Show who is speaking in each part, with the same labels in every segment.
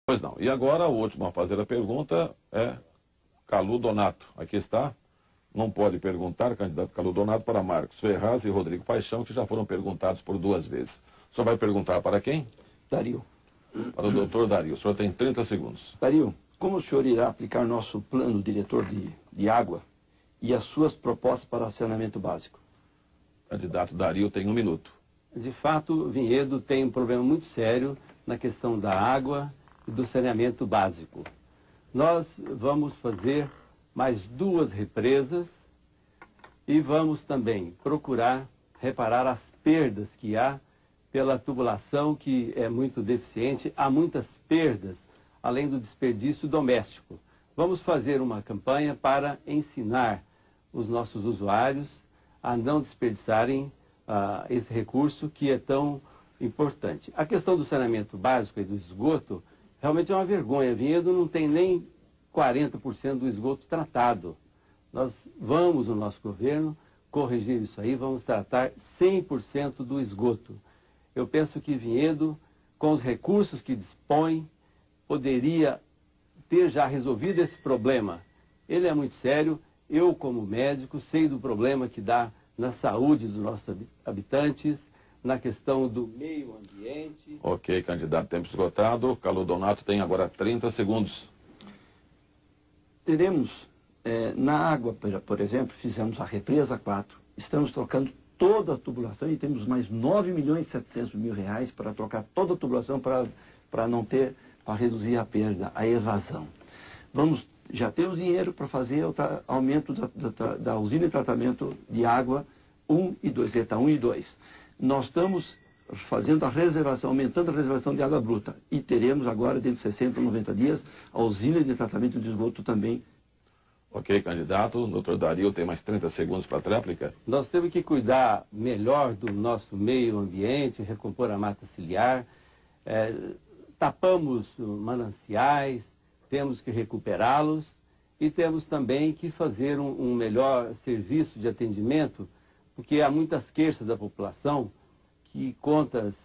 Speaker 1: Pois não. E agora, o último a fazer a pergunta é Calu Donato. Aqui está. Não pode perguntar, candidato Calu Donato, para Marcos Ferraz e Rodrigo Paixão, que já foram perguntados por 2 vezes. O senhor vai perguntar para quem?
Speaker 2: Dario.
Speaker 1: Para o doutor Dario. O senhor tem 30 segundos.
Speaker 2: Dario, como o senhor irá aplicar nosso plano diretor de água e as suas propostas para saneamento básico?
Speaker 1: Candidato Dario tem 1 minuto.
Speaker 3: De fato, Vinhedo tem um problema muito sério na questão da água e do saneamento básico. Nós vamos fazer mais 2 represas e vamos também procurar reparar as perdas que há pela tubulação, que é muito deficiente. Há muitas perdas, além do desperdício doméstico. Vamos fazer uma campanha para ensinar os nossos usuários a não desperdiçarem esse recurso que é tão importante. A questão do saneamento básico e do esgoto realmente é uma vergonha. Vinhedo não tem nem 40% do esgoto tratado. Nós vamos, no nosso governo, corrigir isso aí, vamos tratar 100% do esgoto. Eu penso que Vinhedo, com os recursos que dispõe, poderia ter já resolvido esse problema. Ele é muito sério. Eu, como médico, sei do problema que dá na saúde dos nossos habitantes, na questão do meio ambiente.
Speaker 1: Ok, candidato, tempo esgotado. Calu Donato tem agora 30 segundos.
Speaker 2: Teremos, na água, por exemplo, fizemos a represa 4, estamos trocando toda a tubulação e temos mais 9.700.000 reais para trocar toda a tubulação para não ter, para reduzir a perda, a evasão. Já temos dinheiro para fazer o aumento da usina de tratamento de água 1 e 2, ETA 1 e 2. Nós estamos fazendo a reservação, aumentando a reservação de água bruta. E teremos agora, dentro de 60 ou 90 dias, a usina de tratamento de esgoto também.
Speaker 1: Ok, candidato. Doutor Dario tem mais 30 segundos para a tréplica.
Speaker 3: Nós temos que cuidar melhor do nosso meio ambiente, recompor a mata ciliar, tapamos mananciais, temos que recuperá-los e temos também que fazer um melhor serviço de atendimento, porque há muitas queixas da população, que contas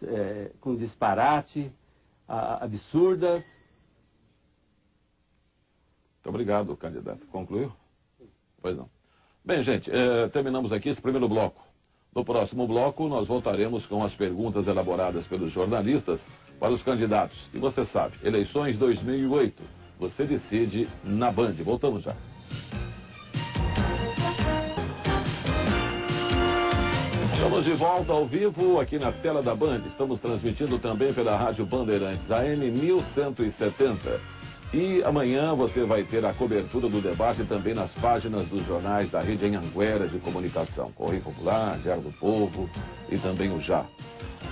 Speaker 3: com disparate, absurdas.
Speaker 1: Muito obrigado, candidato. Concluiu? Pois não. Bem, gente, terminamos aqui esse primeiro bloco. No próximo bloco, nós voltaremos com as perguntas elaboradas pelos jornalistas para os candidatos. E você sabe, eleições 2008, você decide na Band. Voltamos já. Estamos de volta ao vivo aqui na tela da Band. Estamos transmitindo também pela Rádio Bandeirantes, AM 1170. E amanhã você vai ter a cobertura do debate também nas páginas dos jornais da Rede Anhanguera de Comunicação. Correio Popular, Diário do Povo e também o Já.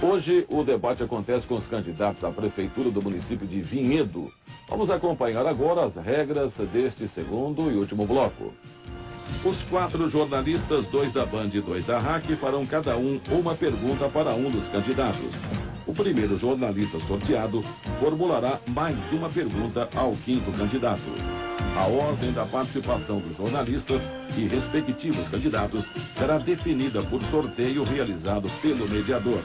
Speaker 1: Hoje o debate acontece com os candidatos à prefeitura do município de Vinhedo. Vamos acompanhar agora as regras deste segundo e último bloco. Os 4 jornalistas, 2 da Band e 2 da RAC, farão cada um uma pergunta para um dos candidatos. O primeiro jornalista sorteado formulará mais uma pergunta ao 5º candidato. A ordem da participação dos jornalistas e respectivos candidatos será definida por sorteio realizado pelo mediador.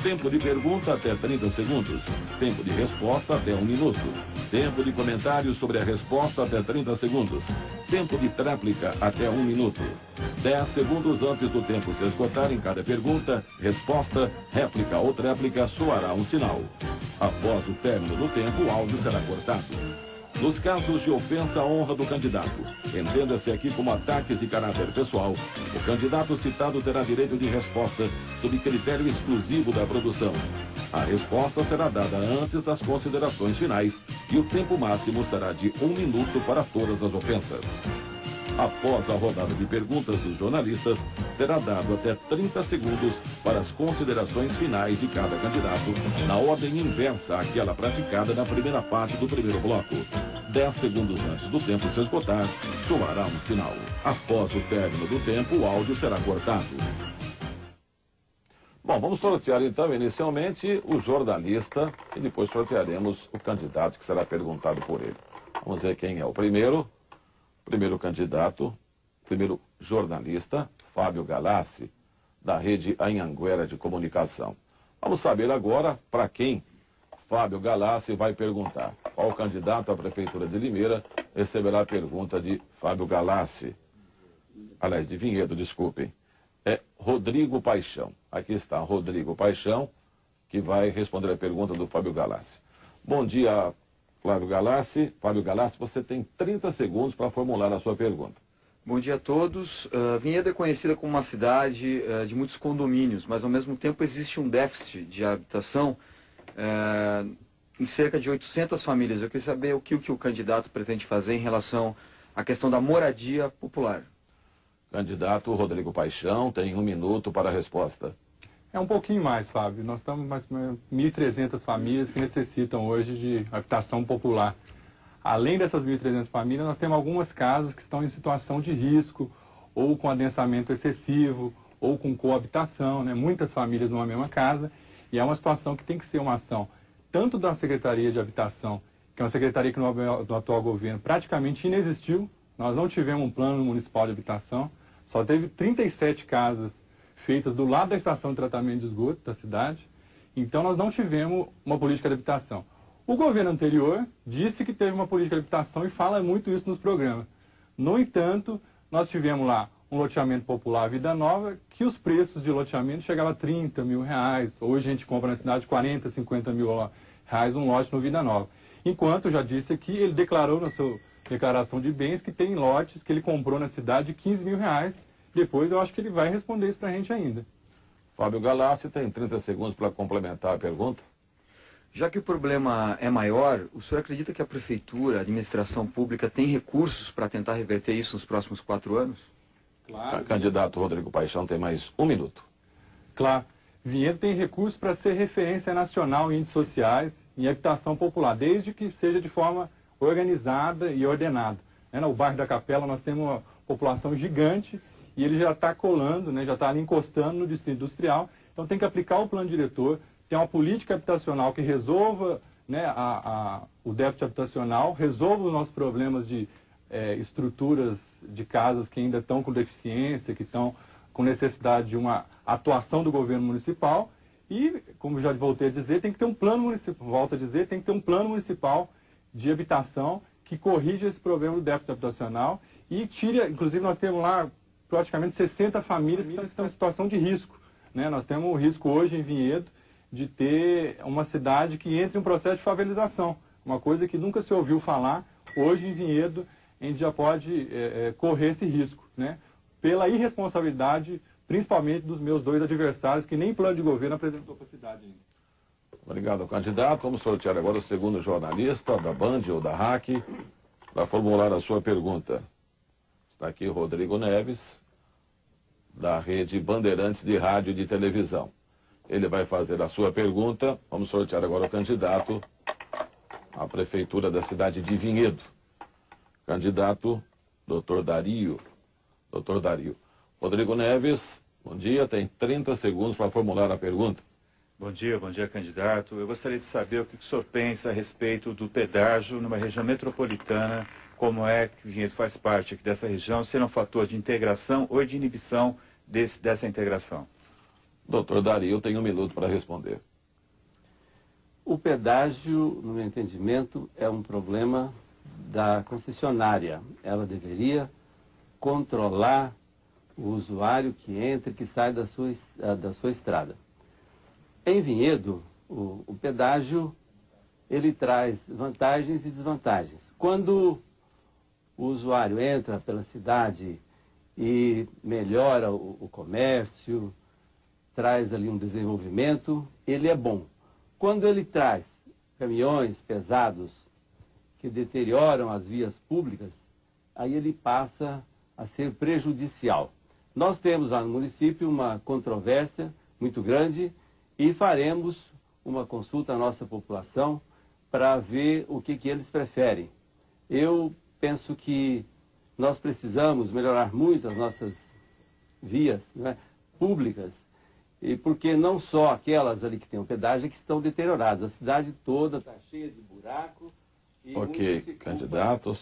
Speaker 1: Tempo de pergunta até 30 segundos. Tempo de resposta até 1 minuto. Tempo de comentário sobre a resposta até 30 segundos. Tempo de tréplica até 1 minuto. 10 segundos antes do tempo se esgotar em cada pergunta, resposta, réplica ou tréplica, soará um sinal. Após o término do tempo, o áudio será cortado. Nos casos de ofensa à honra do candidato, entenda-se aqui como ataques de caráter pessoal, o candidato citado terá direito de resposta sob critério exclusivo da produção. A resposta será dada antes das considerações finais e o tempo máximo será de 1 minuto para todas as ofensas. Após a rodada de perguntas dos jornalistas, será dado até 30 segundos para as considerações finais de cada candidato, na ordem inversa àquela praticada na primeira parte do primeiro bloco. 10 segundos antes do tempo se esgotar, soará um sinal. Após o término do tempo, o áudio será cortado. Bom, vamos sortear então inicialmente o jornalista e depois sortearemos o candidato que será perguntado por ele. Vamos ver quem é o primeiro. Primeiro candidato, primeiro jornalista, Fábio Galassi, da Rede Anhanguera de Comunicação. Vamos saber agora para quem Fábio Galassi vai perguntar. Qual candidato à Prefeitura de Limeira receberá a pergunta de Fábio Galassi? Aliás, de Vinhedo, desculpem. É Rodrigo Paixão. Aqui está Rodrigo Paixão, que vai responder a pergunta do Fábio Galassi. Bom dia, Fábio Galassi. Fábio Galassi, você tem 30 segundos para formular a sua pergunta.
Speaker 4: Bom dia a todos. Vinhedo é conhecida como uma cidade de muitos condomínios, mas ao mesmo tempo existe um déficit de habitação em cerca de 800 famílias. Eu queria saber o que o candidato pretende fazer em relação à questão da moradia popular.
Speaker 1: Candidato Rodrigo Paixão tem 1 minuto para a resposta.
Speaker 5: É um pouquinho mais, Fábio. Nós estamos mais ou menos 1.300 famílias que necessitam hoje de habitação popular. Além dessas 1.300 famílias, nós temos algumas casas que estão em situação de risco, ou com adensamento excessivo, ou com coabitação, né? Muitas famílias numa mesma casa, e é uma situação que tem que ser uma ação tanto da Secretaria de Habitação, que é uma secretaria que no atual governo praticamente inexistiu. Nós não tivemos um plano municipal de habitação, só teve 37 casas feitas do lado da estação de tratamento de esgoto da cidade, então nós não tivemos uma política de habitação. O governo anterior disse que teve uma política de habitação e fala muito isso nos programas. No entanto, nós tivemos lá um loteamento popular Vida Nova, que os preços de loteamento chegavam a 30 mil reais. Hoje a gente compra na cidade 40, 50 mil reais um lote no Vida Nova. Enquanto, já disse aqui, ele declarou na sua declaração de bens que tem lotes que ele comprou na cidade de 15 mil reais. Depois eu acho que ele vai responder isso para a gente ainda.
Speaker 1: Fábio Galassi tem 30 segundos para complementar a pergunta.
Speaker 4: Já que o problema é maior, o senhor acredita que a Prefeitura, a administração pública, tem recursos para tentar reverter isso nos próximos 4 anos?
Speaker 5: Claro.
Speaker 1: Candidato Rodrigo Paixão tem mais 1 minuto.
Speaker 5: Claro. Vinhedo tem recursos para ser referência nacional em índices sociais e habitação popular, desde que seja de forma organizada e ordenada. No bairro da Capela nós temos uma população gigante e ele já está colando, já está ali encostando no distrito industrial, então tem que aplicar o plano diretor, ter uma política habitacional que resolva o déficit habitacional, resolva os nossos problemas de estruturas de casas que ainda estão com deficiência, que estão com necessidade de uma atuação do governo municipal e, como já voltei a dizer, tem que ter um plano municipal, volto a dizer, tem que ter um plano municipal de habitação que corrija esse problema do déficit habitacional e tire, inclusive nós temos lá praticamente 60 famílias que estão em situação de risco. Nós temos o risco hoje em Vinhedo de ter uma cidade que entre em um processo de favelização, uma coisa que nunca se ouviu falar. Hoje em Vinhedo a gente já pode correr esse risco, pela irresponsabilidade, principalmente dos meus 2 adversários, que nem plano de governo apresentou para a cidade ainda.
Speaker 1: Obrigado, candidato. Vamos sortear agora o segundo jornalista da Band ou da RAC para formular a sua pergunta. Está aqui Rodrigo Neves, da rede Bandeirantes de Rádio e de Televisão. Ele vai fazer a sua pergunta. Vamos sortear agora o candidato à prefeitura da cidade de Vinhedo. Candidato, Dr. Dario. Dr. Dario. Rodrigo Neves, bom dia. Tem 30 segundos para formular a pergunta.
Speaker 6: Bom dia, candidato. Eu gostaria de saber o que o senhor pensa a respeito do pedágio numa região metropolitana, como é que o Vinhedo faz parte aqui dessa região, se é um fator de integração ou de inibição dessa integração.
Speaker 1: Doutor Dario tem 1 minuto para responder.
Speaker 3: O pedágio, no meu entendimento, é um problema da concessionária. Ela deveria controlar o usuário que entra e que sai da sua estrada. Em Vinhedo, o pedágio, ele traz vantagens e desvantagens. Quando o usuário entra pela cidade e melhora o comércio, traz ali um desenvolvimento, ele é bom. Quando ele traz caminhões pesados que deterioram as vias públicas, aí ele passa a ser prejudicial. Nós temos lá no município uma controvérsia muito grande e faremos uma consulta à nossa população para ver o que eles preferem. Eu penso que nós precisamos melhorar muito as nossas vias públicas, e porque não só aquelas ali que têm o pedágio que estão deterioradas, a cidade toda está cheia de buraco.
Speaker 1: Ok, candidato.